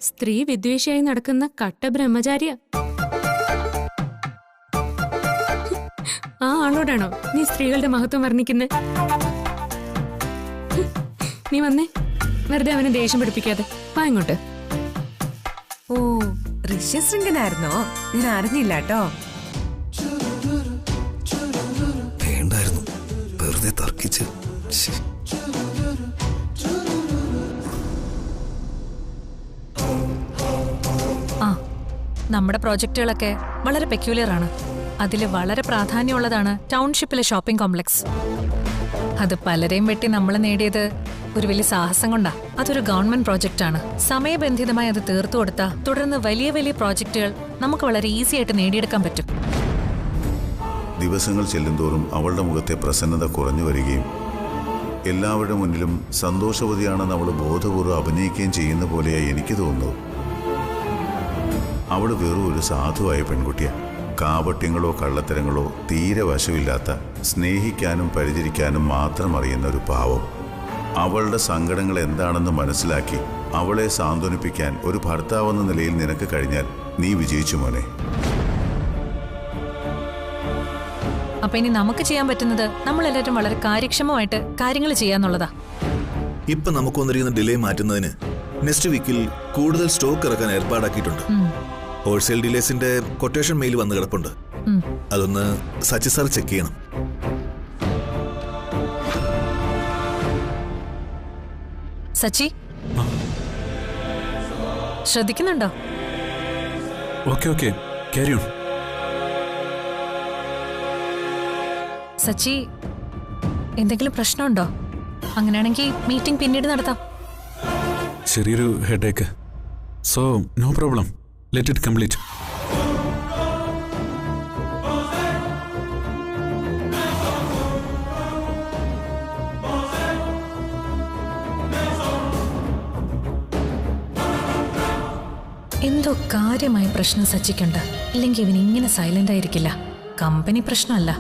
സ്ത്രീ വിദ്വേഷിയായി നടക്കുന്ന കട്ട ബ്രഹ്മചാരിയ. ആ ആളോടാണോ നീ സ്ത്രീകളുടെ മഹത്വം വർണ്ണിക്കുന്നത്? നീ വന്നേ, വെറുതെ അവനെ ദേഷ്യം പിടിപ്പിക്കാതെ. വാ ഇങ്ങോട്ട്. ഓ, ഋഷ്യശൃംഗനായിരുന്നോ? ഞാൻ അറിഞ്ഞില്ല കേട്ടോ. വേണ്ടായിരുന്നു, വെറുതെ തർക്കിച്ച്. നമ്മുടെ പ്രോജക്റ്റുകളൊക്കെ വളരെ പെക്യുലർ ആണ്. അതിൽ വളരെ പ്രാധാന്യമുള്ളതാണ് ടൗൺഷിപ്പിലെ ഷോപ്പിംഗ് കോംപ്ലക്സ്. അത് പലരെയും വെട്ടി നമ്മൾ നേടിയത് ഒരു വലിയ സാഹസം കൊണ്ടാ. അതൊരു ഗവൺമെന്റ് പ്രോജക്റ്റ് ആണ്. സമയബന്ധിതമായി അത് തീർത്തു കൊടുത്താൽ തുടർന്ന് വലിയ വലിയ പ്രോജക്റ്റുകൾ നമുക്ക് വളരെ ഈസി ആയിട്ട് നേടിയെടുക്കാൻ പറ്റും. ദിവസങ്ങൾ ചെല്ലുന്തോറും അവളുടെ മുഖത്തെ പ്രസന്നത കുറഞ്ഞു വരികയും എല്ലാവരുടെ മുന്നിലും സന്തോഷവതിയാണെന്ന് അവൾ ബോധപൂർവ്വം അഭിനയിക്കുകയും ചെയ്യുന്ന പോലെയായി എനിക്ക് തോന്നുന്നു. അവൾ വെറും ഒരു സാധുവായ പെൺകുട്ടിയാണ്. കാപട്യങ്ങളോ കള്ളത്തരങ്ങളോ തീരെ വശമില്ലാത്ത, സ്നേഹിക്കാനും പരിചരിക്കാനും മാത്രം അറിയുന്ന ഒരു പാവം. അവളുടെ സങ്കടങ്ങൾ എന്താണെന്ന് മനസ്സിലാക്കി അവളെ സാന്ത്വനിപ്പിക്കാൻ ഒരു ഭർത്താവെന്ന നിലയിൽ നിനക്ക് കഴിഞ്ഞാൽ നീ വിജയിച്ചു മോനെ. അപ്പൊ ഇനി നമുക്ക് ചെയ്യാൻ പറ്റുന്നത് നമ്മളെല്ലാവരും വളരെ കാര്യക്ഷമമായിട്ട് കാര്യങ്ങൾ ചെയ്യാന്നുള്ളതാ. ഇപ്പൊ നമുക്ക് വന്നിരിക്കുന്ന ഡിലേ മാറ്റുന്നതിന് നെക്സ്റ്റ് വീക്കിൽ കൂടുതൽ സ്റ്റോക്ക് ഇറക്കാൻ ഏർപ്പാടാക്കിയിട്ടുണ്ട്. ഹോൾസെയിൽ ഡീലേഴ്സിന്റെ കൊട്ടേഷൻ മെയിൽ വന്ന് കിടപ്പുണ്ട്. അതൊന്ന് സച്ചി സാർ ചെക്ക് ചെയ്യണം. സച്ചി ശ്രദ്ധിക്കുന്നുണ്ടോ? Okay carry on. സച്ചി, എന്തെങ്കിലും പ്രശ്നമുണ്ടോ? അങ്ങനെയാണെങ്കിൽ മീറ്റിംഗ് പിന്നീട് നടത്താം. ചെറിയൊരു headache, so no problem, let it complete. എന്തോ കാര്യമായ പ്രശ്നം സച്ചിക്കുണ്ട്. ഇല്ലെങ്കിൽ ഇവൻ ഇങ്ങനെ സൈലന്റ് ആയിരിക്കില്ല. കമ്പനി പ്രശ്നമല്ല,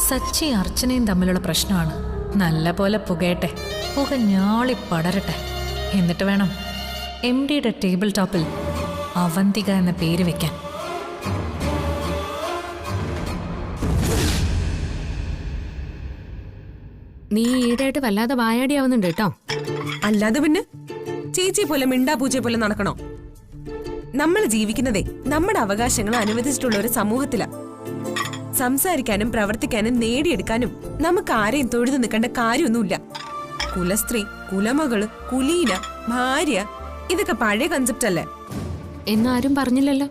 സച്ചി അർച്ചനയും തമ്മിലുള്ള പ്രശ്നമാണ്. നല്ല പോലെ പുകയട്ടെ, പുക ഞാളി പടരട്ടെ. എന്നിട്ട് വേണം MDയുടെ ടേബിൾ ടോപ്പിൽ അവന്തിക എന്ന പേര് വെക്കാൻ. നീ ഈടായിട്ട് വല്ലാതെ വായാടിയാവുന്നുണ്ട് കേട്ടോ. അല്ലാതെ പിന്നെ ചേച്ചി പോലെ മിണ്ടാപൂച്ചയെ പോലെ നടക്കണോ? നമ്മൾ ജീവിക്കുന്നതേ നമ്മുടെ അവകാശങ്ങൾ അനുവദിച്ചിട്ടുള്ള ഒരു സമൂഹത്തിലാ. സംസാരിക്കാനും പ്രവർത്തിക്കാനും നേടിയെടുക്കാനും നമുക്ക് ആരെയും തൊഴുതു നിൽക്കേണ്ട കാര്യമൊന്നുമില്ല. കുലസ്ത്രീ, കുലമകള്, കുലീന, ഭാര്യ, ഇതൊക്കെ പഴയ കൺസെപ്റ്റ് അല്ലേ? എന്നാരും പറഞ്ഞില്ലല്ലോ.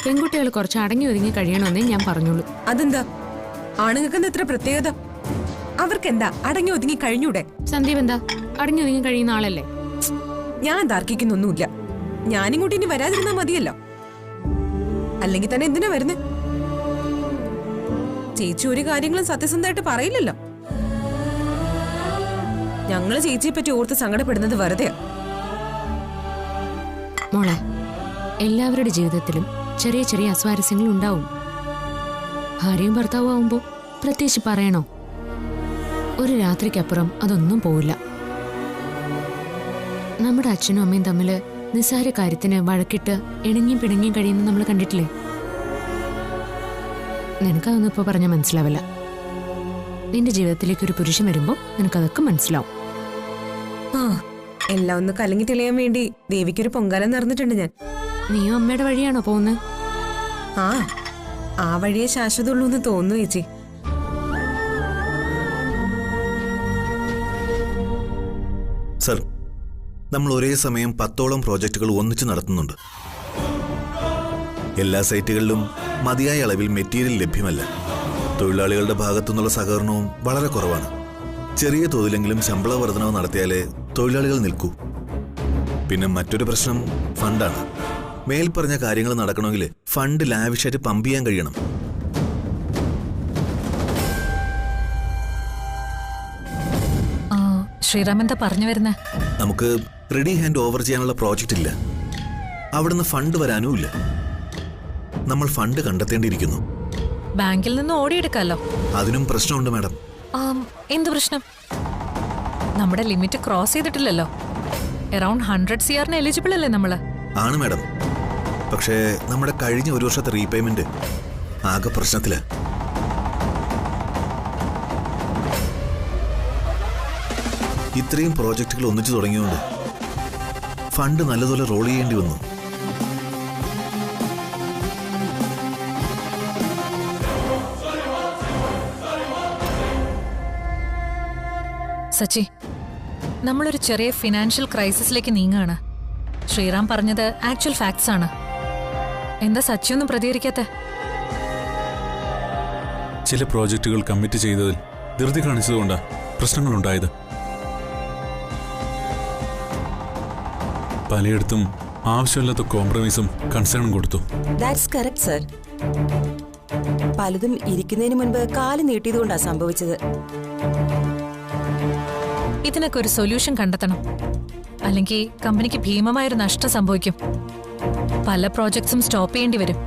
പെൺകുട്ടികൾ കുറച്ച് അടങ്ങി ഒതുങ്ങി കഴിയണമെന്നേ ഞാൻ പറഞ്ഞോളൂ. അതെന്താ ആണുങ്ങൾക്ക് എത്ര പ്രത്യേകത? അവർക്കെന്താ അടങ്ങി ഒതുങ്ങി കഴിഞ്ഞൂടെ? സന്ദീപ് എന്താ അടങ്ങി ഒതുങ്ങി കഴിയുന്ന ആളല്ലേ? ഞാൻ തർക്കിക്കുന്നൊന്നുമില്ല. ഞാനിങ്ങോട്ട് ഇനി വരാതിരുന്നാ മതിയല്ലോ. അല്ലെങ്കിൽ തന്നെ എന്തിനാ വരുന്നേ? ചേച്ചി ഒരു കാര്യങ്ങളും സത്യസന്ധമായിട്ട് പറയില്ലല്ലോ. ഞങ്ങള് ചേച്ചിയെ പറ്റി ഓർത്ത് സങ്കടപ്പെടുന്നത് വെറുതെയാ. മോളെ, എല്ലാവരുടെ ജീവിതത്തിലും ചെറിയ ചെറിയ അസ്വാരസ്യങ്ങൾ ഉണ്ടാവും. ഭാര്യയും ഭർത്താവും ആവുമ്പോ പ്രത്യേകിച്ച് പറയണോ? ഒരു രാത്രിക്കപ്പുറം അതൊന്നും പോവില്ല. നമ്മുടെ അച്ഛനും അമ്മയും തമ്മില് നിസ്സാര കാര്യത്തിന് വഴക്കിട്ട് ഇണങ്ങിയും പിണങ്ങിയും കഴിയുന്ന നമ്മൾ കണ്ടിട്ടില്ലേ? നിനക്കതൊന്നും ഇപ്പൊ പറഞ്ഞാൽ മനസ്സിലാവില്ല. നിന്റെ ജീവിതത്തിലേക്ക് ഒരു പുരുഷൻ വരുമ്പോ നിനക്കതൊക്കെ മനസ്സിലാവും. എല്ലാം ഒന്ന് കലങ്ങി തെളിയാൻ വേണ്ടി ദേവിക്കൊരു പൊങ്കാലം നിറഞ്ഞിട്ടുണ്ട് ഞാൻ. നീയും അമ്മയുടെ വഴിയാണോ പോകുന്നത്? ആ വഴിയെ ശാശ്വതമുള്ളൂ എന്ന് തോന്നുന്നു ചേച്ചി. സർ, നമ്മൾ ഒരേ സമയം 10ഓളം പ്രോജക്റ്റുകൾ ഒന്നിച്ചു നടത്തുന്നുണ്ട്. എല്ലാ സൈറ്റുകളിലും മതിയായ അളവിൽ മെറ്റീരിയൽ ലഭ്യമല്ല. തൊഴിലാളികളുടെ ഭാഗത്തുനിന്നുള്ള സഹകരണവും വളരെ കുറവാണ്. ചെറിയ തോതിലെങ്കിലും ശമ്പള വർധനവ് നടത്തിയാലേ തൊഴിലാളികൾ നിൽക്കൂ. പിന്നെ മറ്റൊരു പ്രശ്നം ഫണ്ടാണ്. മേൽപ്പറഞ്ഞ കാര്യങ്ങൾ നടക്കണമെങ്കിൽ ഫണ്ട് ലാവിഷായിട്ട് പമ്പ് ചെയ്യാൻ കഴിയണം. ശ്രീറാം എന്താ പറഞ്ഞു വരുന്നേ? നമുക്ക് റെഡി ഹാൻഡ് ഓവർ ചെയ്യാനുള്ള പ്രോജക്റ്റ് ഇല്ല. അവിടുന്ന് ഫണ്ട് വരാനും ഇല്ല. നമ്മൾ ഫണ്ട് കണ്ടെത്തേണ്ടിയിരിക്കുന്നു. ബാങ്കിൽ നിന്ന് ഓടിയെടുക്കാലോ. അതിനും പ്രശ്നമുണ്ട് മാഡം. എന്ത് പ്രശ്നം? നമ്മുടെ ലിമിറ്റ് ക്രോസ് ചെയ്തിട്ടില്ലല്ലോ. അറൌണ്ട് 100 CR എലിജിബിൾ അല്ലേ നമ്മള്? ആണ് മാഡം. പക്ഷേ നമ്മുടെ കഴിഞ്ഞ ഒരു വർഷത്തെ റീപേയ്മെന്റ് ആകെ പ്രശ്നത്തിലാ. ഇത്രയും പ്രോജക്റ്റുകൾ ഒന്നിച്ചു തുടങ്ങിയോണ്ട് ഫണ്ട് നല്ലതുപോലെ റോൾ ചെയ്യേണ്ടി വന്നു. സച്ചി, നമ്മളൊരു ചെറിയ ഫിനാൻഷ്യൽ ക്രൈസിസിലേക്ക് നീങ്ങാണ്. ശ്രീറാം പറഞ്ഞത് ആക്ച്വൽ ഫാക്ട്സ് ആണ്. എന്താ സച്ചി ഒന്നും പ്രതികരിക്കാത്ത? ചില പ്രോജക്റ്റുകൾ കമ്മിറ്റ് ചെയ്തതിൽ ധൃതി കാണിച്ചതുകൊണ്ടാ പ്രശ്നങ്ങളുണ്ടായത്. പലയിടത്തും ആവശ്യമില്ലാത്ത കോംപ്രമൈസും കൺസേണും കൊടുത്തു. That's correct sir. പലതും ഇരിക്കുന്നതിന് മുൻപ് കാല് നീട്ടിയതുകൊണ്ടാണ് സംഭവിച്ചത്. ഇതിനൊക്കെ ഒരു സൊല്യൂഷൻ കണ്ടെത്തണം. അല്ലെങ്കിൽ കമ്പനിക്ക് ഭീമമായൊരു നഷ്ടം സംഭവിക്കും. പല പ്രോജക്ട്സും സ്റ്റോപ്പ് ചെയ്യേണ്ടി വരും.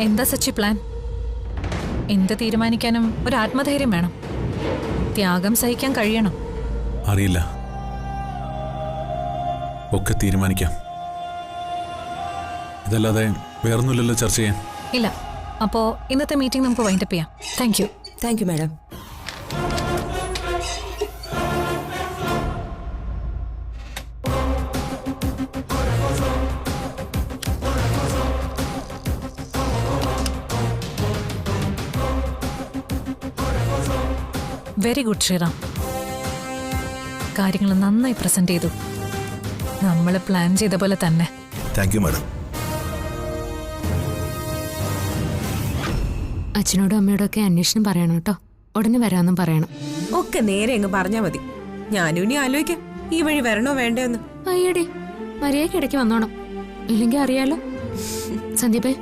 എന്താ സച്ചി പ്ലാൻ? എന്ത് തീരുമാനിക്കാനും ഒരു ആത്മധൈര്യം വേണം. ത്യാഗം സഹിക്കാൻ കഴിയണം. അറിയില്ല, ഒക്കെ തീരുമാനിക്കാം. ഇതല്ലാതെ വേറൊന്നുമില്ലല്ലോ ചർച്ച ചെയ്യാൻ. ഇല്ല. അപ്പോ ഇന്നത്തെ മീറ്റിംഗ് നമുക്ക് വൈൻഡപ്പ് ചെയ്യാം. Thank you. Thank you madam. Very good Sriram. കാര്യങ്ങൾ നന്നായി പ്രസന്റ് ചെയ്തു. നമ്മൾ പ്ലാൻ ചെയ്ത പോലെ തന്നെ. Thank you madam. അച്ഛനോടും അമ്മയോടും ഒക്കെ അന്വേഷണം പറയണം കേട്ടോ. ഉടനെ വരാമെന്നും പറയണം. ഒക്കെ നേരെ അങ്ങ് പറഞ്ഞാ മതി. ഞാനും ഇനി ആലോചിക്കാം ഈ വഴി വരണോ വേണ്ടോന്ന്. അയ്യടി, മര്യാദയ്ക്ക് ഇടയ്ക്ക് വന്നോണം. ഇല്ലെങ്കിൽ അറിയാലോ. സന്ദീപേ,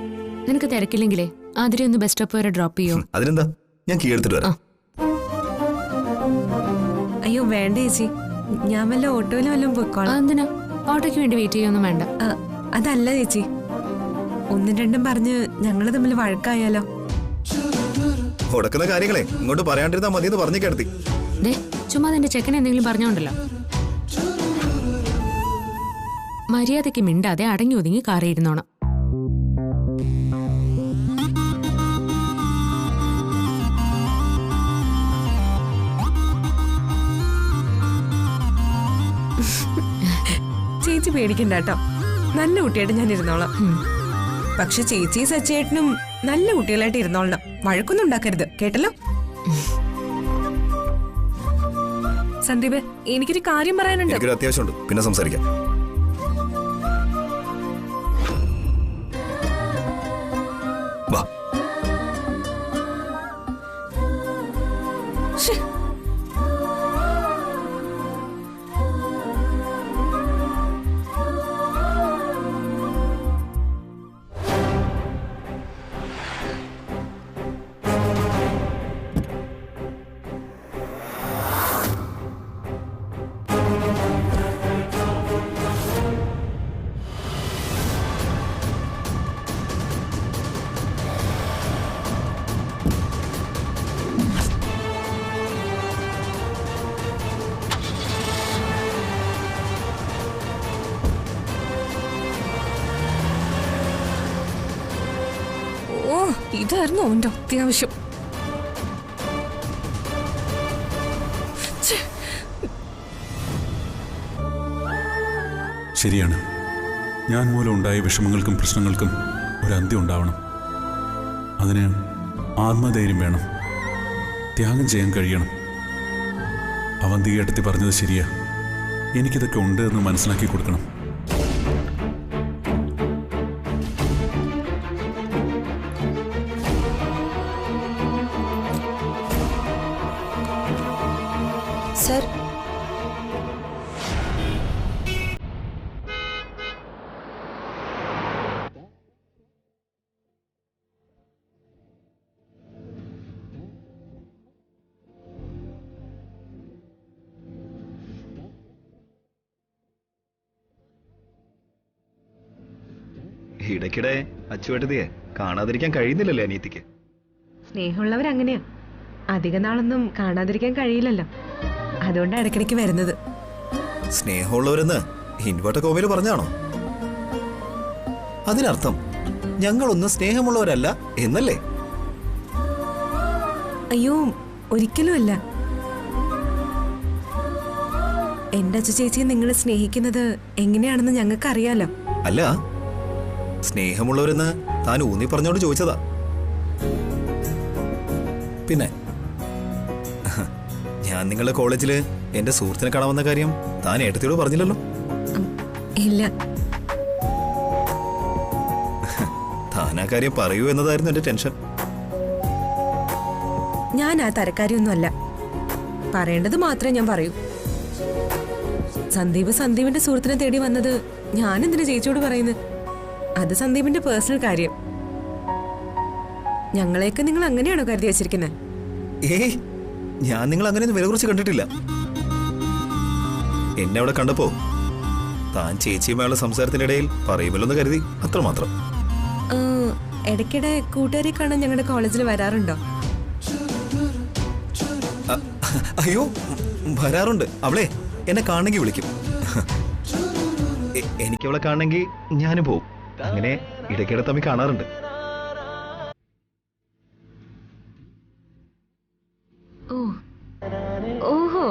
നിനക്ക് തിരക്കില്ലെങ്കിലേ ആതിരെ ഒന്ന് ബസ് സ്റ്റോപ്പ് വരെ ഡ്രോപ്പ് ചെയ്യോ? അതിനെന്താ, ഞാൻ കീ എടുത്തിട്ട് വരാം. അയ്യോ വേണ്ട ചേച്ചി, ഞാൻ വല്ല ഓട്ടോയിലും വല്ലതും പോയിക്കോളാം. എന്തിനാ? ഓട്ടോയ്ക്ക് വേണ്ടി വെയിറ്റ് ചെയ്യൊന്നും വേണ്ട. അതല്ല ചേച്ചി, ഒന്നും രണ്ടും പറഞ്ഞ് ഞങ്ങള് തമ്മിൽ വഴക്കായാലോ? കൊടുക്കുന്ന കാര്യങ്ങളെ ഇങ്ങോട്ട് പറയാണ്ടിരുന്നാ മതിയെന്ന് പറഞ്ഞു കേട്ടി. ദേ, ചുമ്മാ നിന്റെ ചെക്കനെ എന്തെങ്കിലും പറഞ്ഞോണ്ടല്ലോ. മര്യാദയ്ക്ക് മിണ്ടാതെ അടങ്ങി ഒതുങ്ങി കാറിയിരുന്നോണം. ചേച്ചി പേടിക്കണ്ട കേട്ടോ, നല്ല കുട്ടിയായിട്ട് ഞാൻ ഇരുന്നോളാം. പക്ഷെ ചേച്ചി സച്ചേട്ടനും നല്ല കുട്ടികളായിട്ട് ഇരുന്നോളണം. വഴക്കൊന്നും ഉണ്ടാക്കരുത്, കേട്ടല്ലോ? സന്ദീപ്, എനിക്കൊരു കാര്യം പറയാനുണ്ട്. അത്യാവശ്യമുണ്ട്, പിന്നെ സംസാരിക്കാം. വാ. ഇതായിരുന്നു അവന്റെ അത്യാവശ്യം. ശരിയാണ്, ഞാൻ മൂലം ഉണ്ടായ വിഷമങ്ങൾക്കും പ്രശ്നങ്ങൾക്കും ഒരു അന്ത്യം ഉണ്ടാവണം. അതിന് ആത്മധൈര്യം വേണം, ത്യാഗം ചെയ്യാൻ കഴിയണം. അവന്തികേട്ടത്തി പറഞ്ഞത് ശരിയാ. എനിക്കിതൊക്കെ ഉണ്ട് എന്ന് മനസ്സിലാക്കി കൊടുക്കണം. സർ, ഇടയ്ക്കിടെ അച്ചുവേട്ടതിയെ കാണാതിരിക്കാൻ കഴിയുന്നില്ലല്ലോ അനിയത്തിക്ക്. സ്നേഹമുള്ളവരങ്ങനെയാ, അധിക നാളൊന്നും കാണാതിരിക്കാൻ കഴിയില്ലല്ലോ. അതുകൊണ്ടാണ് ഇടയ്ക്കിടയ്ക്ക് വരുന്നത്. സ്നേഹമുള്ളവരെന്ന് ഇൻവേർട്ടർ കോമയിൽ പറഞ്ഞാണോ? അതിനർത്ഥം ഞങ്ങളൊന്നും സ്നേഹമുള്ളവരല്ല എന്നല്ലേ? അയ്യോ, ഒരിക്കലും അല്ല. എന്റെ അച്ഛ ചേച്ചിയെ നിങ്ങൾ സ്നേഹിക്കുന്നത് എങ്ങനെയാണെന്ന് ഞങ്ങൾക്ക് അറിയാലോ. അല്ല, സ്നേഹമുള്ളവരെന്ന് താൻ ഊന്നി പറഞ്ഞോണ്ട് ചോദിച്ചതാ. പിന്നെ ഞാൻ നിങ്ങളുടെ കോളേജില് എന്റെ സുഹൃത്തിനെ കാണാമെന്ന കാര്യം താൻ ഏട്ടത്തിയോട് പറഞ്ഞില്ലല്ലോ? ഇല്ല. താൻ ആ കാര്യം പറയൂ എന്നതായിരുന്നു എന്റെ ടെൻഷൻ. ഞാൻ ആ തരക്കാരിയൊന്നുമല്ല. പറയേണ്ടത് മാത്രമേ ഞാൻ പറയൂ. സന്ദീപിന്റെ സുഹൃത്തിനെ തേടി വന്നത് ഞാൻ എന്തിനാ ചേച്ചിയോട് പറയുന്നത്? അത് സന്ദീപിന്റെ പേഴ്സണൽ കാര്യം. ഞങ്ങളെയൊക്കെ നിങ്ങൾ അങ്ങനെയാണോ കരുതി വെച്ചിരിക്കുന്നത്? ഏയ്, ഞാൻ നിങ്ങൾ അങ്ങനെയൊന്നും വില കുറിച്ച് കണ്ടിട്ടില്ല. എന്നെ അവിടെ കണ്ടപ്പോ താൻ ചേച്ചിയുമായുള്ള സംസാരത്തിനിടയിൽ പറയുമല്ലോന്ന് കരുതി, അത്രമാത്രം. ഇടയ്ക്കിടെ കൂട്ടുകാരെ കാണാൻ ഞങ്ങളുടെ കോളേജിൽ വരാറുണ്ടോ? അയ്യോ, വരാറുണ്ട്. അവളെ എന്നെ കാണണമെങ്കിൽ വിളിക്കും. എനിക്ക് അവളെ കാണണമെങ്കിൽ ഞാനും പോവും. അങ്ങനെ ഇടയ്ക്കിടെ തമ്മിൽ കാണാറുണ്ട്. ഓഹോ,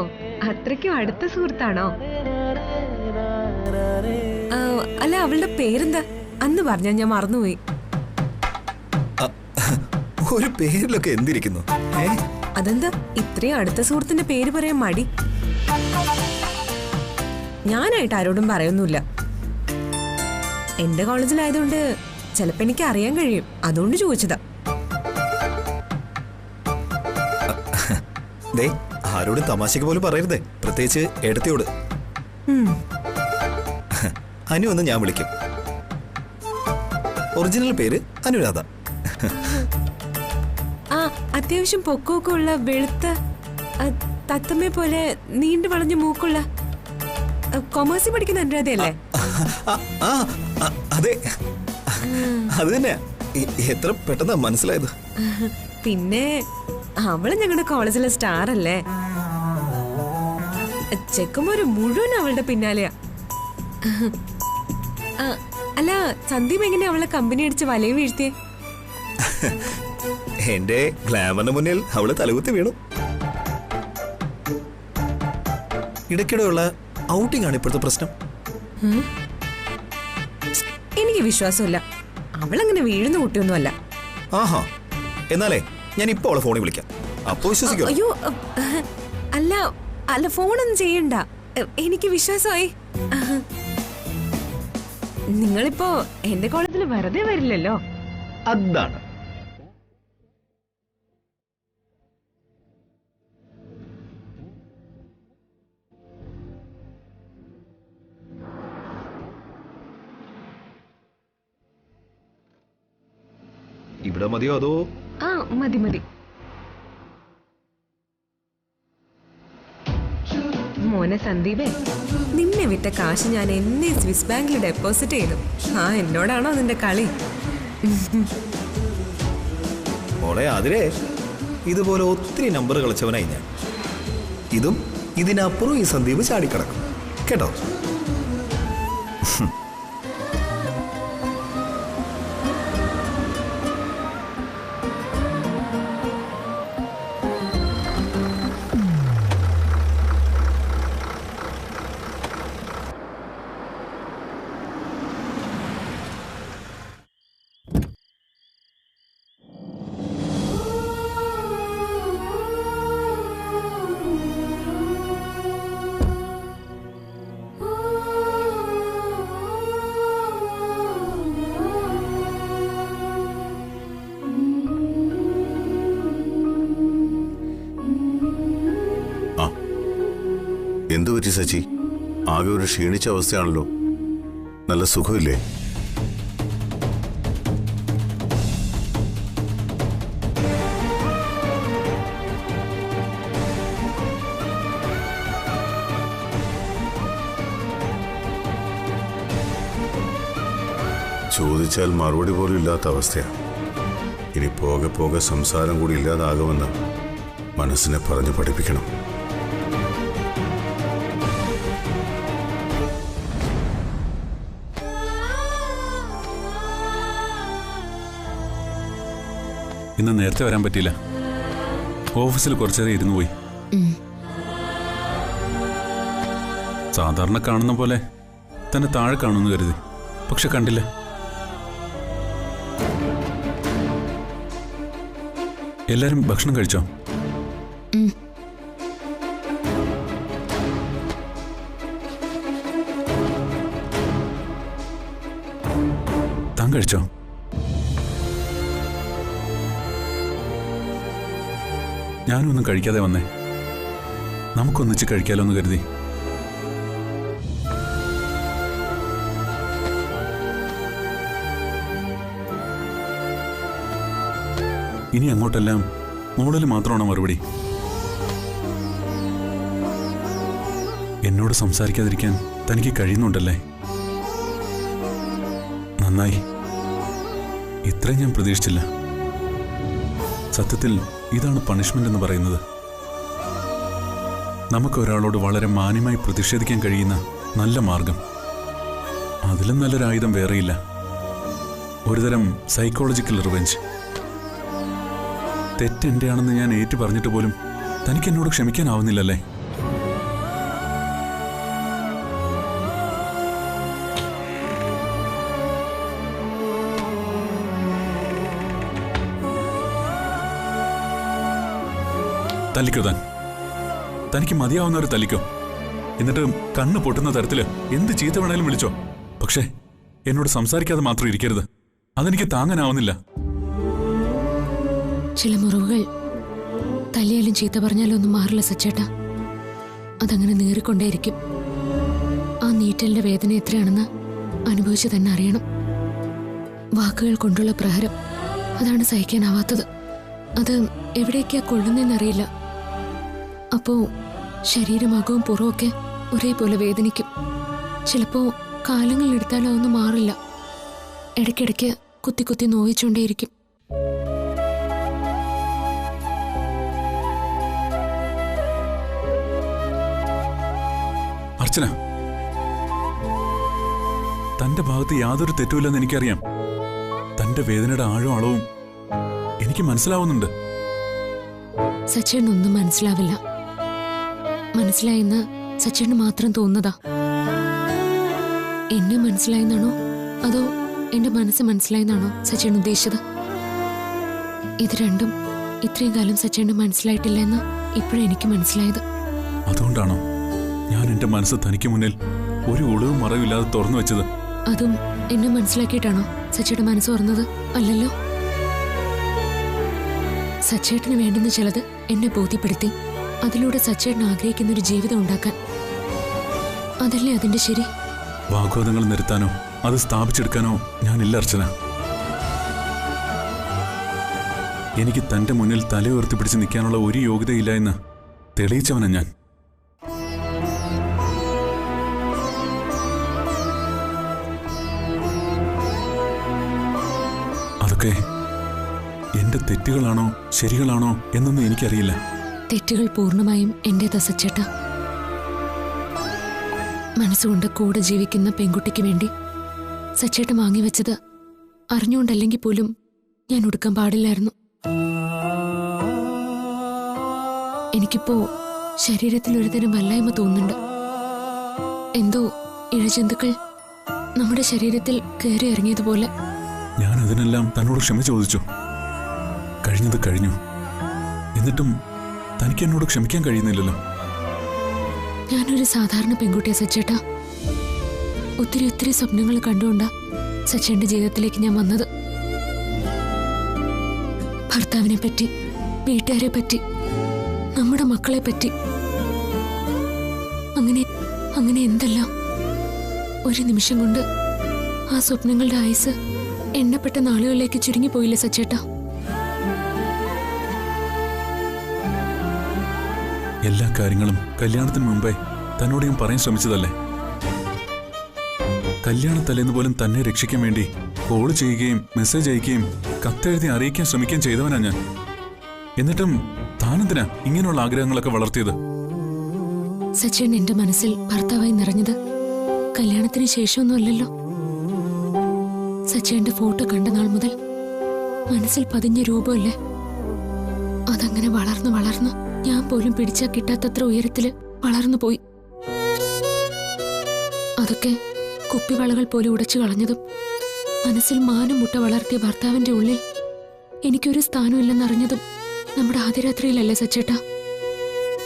അത്രയ്ക്കും അടുത്ത സുഹൃത്താണോ? അല്ല, അവളുടെ പേരെന്താ? അന്ന് പറഞ്ഞാ ഞാൻ മറന്നുപോയി. ഒരു പേരിലൊക്കെ എന്തിരിക്കുന്നു? അതെന്താ ഇത്രയും അടുത്ത സുഹൃത്തിന്റെ പേര് പറയാൻ മടി? ഞാനായിട്ട് ആരോടും പറയൊന്നുമില്ല. എന്റെ കോളേജിലായതുകൊണ്ട് ചിലപ്പോ എനിക്ക് അറിയാൻ കഴിയും. അതുകൊണ്ട് ചോദിച്ചതാ. ആരോടും തമാശക്ക് പോലും പറയരുതേ, പ്രത്യേകിച്ച് ഏടത്തിയോട്. അനു എന്ന് ഞാൻ വിളിക്കും. ഒറിജിനൽ പേര് അനുരാധ. ആ, അത്യാവശ്യം പൊക്കമൊക്കെ ഉള്ള വെളുത്ത തത്തമ്മയെ പോലെ നീണ്ടു വളഞ്ഞ മൂക്കുള്ള കൊമേഴ്സിൽ പഠിക്കുന്ന അനുരാധയല്ലേ? അതെ, അത് തന്നെയാ. എത്ര പെട്ടെന്നാ മനസ്സിലായത്. പിന്നെ അവള് ഞങ്ങളുടെ കോളേജിലെ സ്റ്റാർ അല്ലേ? ചെക്കന്മാര് മുഴുവൻ അവളുടെ പിന്നാലെയാ. അല്ല, സന്ദീപ് എങ്ങനെ അവളെ കമ്പനി അടിച്ച് വലയം വീഴ്ത്തിയേ? എന്റെ ഗ്ലാമറിന് മുന്നിൽ അവള് തലകുത്തി വീണു. ഇടയ്ക്കിടെയുള്ള ഔട്ടിംഗ് ആണ് ഇപ്പോഴത്തെ പ്രശ്നം. എനിക്ക് വിശ്വാസമില്ല. അവളങ്ങനെ വീഴുന്ന കുട്ടിയൊന്നുമല്ല. ആഹാ, എന്നാലേ ഞാൻ ഇപ്പൊ അവളെ ഫോണിൽ വിളിക്കാം. അപ്പൊ വിശ്വസിക്കോ? അയ്യോ, അല്ല അല്ല, ഫോണൊന്നും ചെയ്യണ്ട. എനിക്ക് വിശ്വാസമായി. നിങ്ങളിപ്പോ എന്റെ കോളേജിൽ വെറുതെ വരില്ലല്ലോ. അതാണ്. ഇവിടെ മതിയോ അതോ? ആ, മതി മതി. മോനെ സന്ദീപേ, നിന്നെ വിറ്റ കാശ് ഞാൻ എന്നെ സ്വിസ് ബാങ്കിൽ ഡെപ്പോസിറ്റ് ചെയ്തു. എന്നോടാണോ നിന്റെ കളി? മോളെ അതിരെ, ഇതുപോലെ ഒത്തിരി നമ്പർ കളിച്ചവനായി ഞാൻ. ഇതും ഇതിനപ്പുറം ഈ സന്ദീപ് ചാടിക്കിടക്കും കേട്ടോ. എന്തു പറ്റി സച്ചി? ആകെ ഒരു ക്ഷീണിച്ച അവസ്ഥയാണല്ലോ. നല്ല സുഖമില്ലേ? ചോദിച്ചാൽ മറുപടി പോലും ഇല്ലാത്ത അവസ്ഥയാണ്. ഇനി പോകെ പോകെ സംസാരം കൂടി ഇല്ലാതാകുമെന്ന് മനസ്സിനെ പറഞ്ഞു പഠിപ്പിക്കണം. ഇന്ന് നേരത്തെ വരാൻ പറ്റിയില്ല. ഓഫീസിൽ കുറച്ചേരം ഇരുന്നു പോയി. സാധാരണ കാണുന്ന പോലെ തന്നെ താഴെ കാണുമെന്ന് കരുതി, പക്ഷെ കണ്ടില്ല. എല്ലാരും ഭക്ഷണം കഴിച്ചോ? താൻ കഴിച്ചോ? ഞാനും ഒന്നും കഴിക്കാതെ വന്നേ. നമുക്കൊന്നിച്ച് കഴിക്കാലോ എന്ന് കരുതി. ഇനി അങ്ങോട്ടെല്ലാം മോളിൽ മാത്രമാണോ മറുപടി? എന്നോട് സംസാരിക്കാതിരിക്കാൻ തനിക്ക് കഴിയുന്നുണ്ടല്ലേ? നന്നായി. ഇത്രയും ഞാൻ പ്രതീക്ഷിച്ചില്ല. സത്യത്തിൽ ഇതാണ് പണിഷ്മെന്റ് എന്ന് പറയുന്നത്. നമുക്കൊരാളോട് വളരെ മാന്യമായി പ്രതിഷേധിക്കാൻ കഴിയുന്ന നല്ല മാർഗം. അതിലും നല്ലൊരായുധം വേറെയില്ല. ഒരുതരം സൈക്കോളജിക്കൽ റിവെഞ്ച്. തെറ്റെന്റെയാണെന്ന് ഞാൻ ഏറ്റു പറഞ്ഞിട്ട് പോലും തനിക്ക് എന്നോട് ക്ഷമിക്കാനാവുന്നില്ലല്ലേ? തല്ലിക്കോ താൻ. തനിക്ക് മതിയാവുന്നവർ തല്ലിക്കോ. എന്നിട്ട് കണ്ണ് പൊട്ടുന്ന തരത്തില് എന്ത് ചീത്ത വേണേലും വിളിച്ചോ. പക്ഷേ എന്നോട് സംസാരിക്കാതെ മാത്രം ഇരിക്കരുത്. അതെനിക്ക് താങ്ങാനാവുന്നില്ല. ചില മുറിവുകൾ തല്ലിയാലും ചീത്ത പറഞ്ഞാലും ഒന്നും മാറില്ല സച്ചേട്ടാ. അതങ്ങനെ നീറിക്കൊണ്ടേയിരിക്കും. ആ നീറ്റലിന്റെ വേദന എത്രയാണെന്ന് അനുഭവിച്ച് തന്നെ അറിയണം. വാക്കുകൾ കൊണ്ടുള്ള പ്രഹരം, അതാണ് സഹിക്കാനാവാത്തത്. അത് എവിടേക്കാ കൊള്ളുന്നതെന്നറിയില്ല. അപ്പോ ശരീരമാകവും പുറമൊക്കെ ഒരേപോലെ വേദനിക്കും. ചിലപ്പോ കാലങ്ങളെടുത്താലും അതൊന്നും മാറില്ല. ഇടയ്ക്കിടയ്ക്ക് കുത്തി കുത്തി നോവിച്ചുകൊണ്ടേയിരിക്കും. അർച്ചന, തന്റെ ഭാഗത്ത് യാതൊരു തെറ്റുമില്ലെന്ന് എനിക്കറിയാം. തന്റെ വേദനയുടെ ആഴവും അളവും എനിക്ക് മനസ്സിലാവുന്നുണ്ട്. സച്ചേട്ടനൊന്നും മനസ്സിലാവില്ല. മനസ്സിലായെന്ന് സച്ചേട്ടന് മാത്രം തോന്നുന്നതാ. എന്നെ മനസ്സിലായെന്നാണോ അതോ എന്റെ മനസ്സ് മനസ്സിലായെന്നാണോ സച്ചേട്ടൻ ഉദ്ദേശിച്ചത്? ഇത് രണ്ടും ഇത്രയും കാലം സച്ചേട്ടന് മനസ്സിലായിട്ടില്ല എന്ന് ഇപ്പോഴെനിക്ക് മനസ്സിലായത്. അതുകൊണ്ടാണോ ഞാൻ എന്റെ മനസ്സ് തനിക്ക് മുന്നിൽ ഒരു ഒളിവും മറവില്ലാതെ തുറന്നു വെച്ചത്? അതും എന്നെ മനസ്സിലാക്കിയിട്ടാണോ സച്ചേട്ടൻ മനസ്സ് തുറന്നത്? അല്ലല്ലോ. സച്ചേട്ടന് വേണ്ടുന്ന ചിലത് എന്നെ ബോധ്യപ്പെടുത്തി അതിലൂടെ സച്ചേട്ടൻ ആഗ്രഹിക്കുന്ന ഒരു ജീവിതം ഉണ്ടാക്കാൻ. അതല്ലേ അതിന്റെ ശരി? വാഗ്വാദങ്ങൾ നിരത്താനോ അത് സ്ഥാപിച്ചെടുക്കാനോ ഞാനില്ല അർച്ചന. എനിക്ക് തന്റെ മുന്നിൽ തല ഉയർത്തിപ്പിടിച്ച് നിൽക്കാനുള്ള ഒരു യോഗ്യതയില്ല എന്ന് തെളിയിച്ചവനാ ഞാൻ. അതൊക്കെ എന്റെ തെറ്റുകളാണോ ശരികളാണോ എന്നൊന്നും എനിക്കറിയില്ല. തെറ്റുകൾ പൂർണ്ണമായും എന്റേതാ സച്ചേട്ടാ. മനസ്സുകൊണ്ട് കൂടെ ജീവിക്കുന്ന പെൺകുട്ടിക്ക് വേണ്ടി സച്ചേട്ടൻ വാങ്ങിവെച്ചത് അറിഞ്ഞുകൊണ്ടല്ലെങ്കിൽ പോലും ഞാൻ ഒടുക്കാൻ പാടില്ലായിരുന്നു. എനിക്കിപ്പോ ശരീരത്തിൽ ഒരുതരം വല്ലായ്മ തോന്നുന്നുണ്ട്. എന്തോ ഇഴജന്തുക്കൾ നമ്മുടെ ശരീരത്തിൽ കയറി ഇറങ്ങിയതുപോലെ. ഞാൻ അതിനെല്ലാം തന്നോട് ക്ഷമ ചോദിച്ചു. കഴിഞ്ഞത് കഴിഞ്ഞു. എന്നിട്ടും തനിക്ക് എന്നോട് ക്ഷമിക്കാൻ കഴിയുന്നില്ലല്ലോ. ഞാനൊരു സാധാരണ പെൺകുട്ടിയാ സച്ചേട്ടാ. ഒത്തിരി ഒത്തിരി സ്വപ്നങ്ങൾ കണ്ടുകൊണ്ടാ സച്ചേന്റെ ജീവിതത്തിലേക്ക് ഞാൻ വന്നത്. ഭർത്താവിനെ പറ്റി, വീട്ടുകാരെ പറ്റി, നമ്മുടെ മക്കളെ പറ്റി, അങ്ങനെ എന്തെല്ലാം. ഒരു നിമിഷം കൊണ്ട് ആ സ്വപ്നങ്ങളുടെ ആയുസ് എണ്ണപ്പെട്ട നാളുകളിലേക്ക് ചുരുങ്ങിപ്പോയില്ലേ സച്ചേട്ടാ? എല്ലാ കാര്യങ്ങളും കല്യാണത്തിന് മുമ്പേ തന്നോട് ഞാൻ പറയാൻ ശ്രമിച്ചതല്ലേ? കല്യാണത്തലേന്ന് പോലും തന്നെ രക്ഷിക്കാൻ വേണ്ടി കോൾ ചെയ്യുകയും മെസ്സേജ് അയക്കുകയും കത്തെഴുതി അറിയിക്കാൻ ശ്രമിക്കുകയും ചെയ്തവനാ ഞാൻ. എന്നിട്ടും താനെന്തിനാ ഇങ്ങനെയുള്ള ആഗ്രഹങ്ങളൊക്കെ വളർത്തിയത്? സച്ചേൻ എന്റെ മനസ്സിൽ ഭർത്താവായി നിറഞ്ഞത് കല്യാണത്തിന് ശേഷമൊന്നുമല്ലല്ലോ. സച്ചേന്റെ ഫോട്ടോ കണ്ട നാൾ മുതൽ മനസ്സിൽ പതിഞ്ഞ രൂപമല്ലേ, അതങ്ങനെ വളർന്ന് വളർന്ന് ഞാൻ പോലും പിടിച്ചാ കിട്ടാത്തത്ര ഉയരത്തില് വളർന്നു പോയി. അതൊക്കെ കുപ്പിവളകൾ പോലെ ഉടച്ചു കളഞ്ഞതും മനസ്സിൽ മാനം മുട്ട വളർത്തിയ ഭർത്താവിന്റെ ഉള്ളിൽ എനിക്കൊരു സ്ഥാനമില്ലെന്നറിഞ്ഞതും നമ്മുടെ ആദ്യ രാത്രിയിലല്ലേ സച്ചേട്ടാ.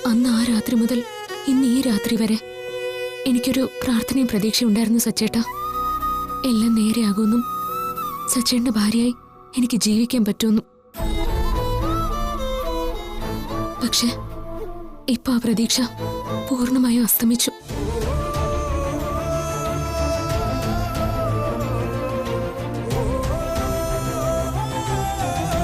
അന്ന് ആ രാത്രി മുതൽ ഇന്ന് ഈ രാത്രി വരെ എനിക്കൊരു പ്രാർത്ഥനയും പ്രതീക്ഷയുണ്ടായിരുന്നു സച്ചേട്ടാ. എല്ലാം നേരെയാകുമെന്നും സച്ചേട്ടന്റെ ഭാര്യയായി എനിക്ക് ജീവിക്കാൻ പറ്റുമെന്നും. പക്ഷെ ഇപ്പൊ ആ പ്രതീക്ഷ പൂർണ്ണമായും അസ്തമിച്ചു.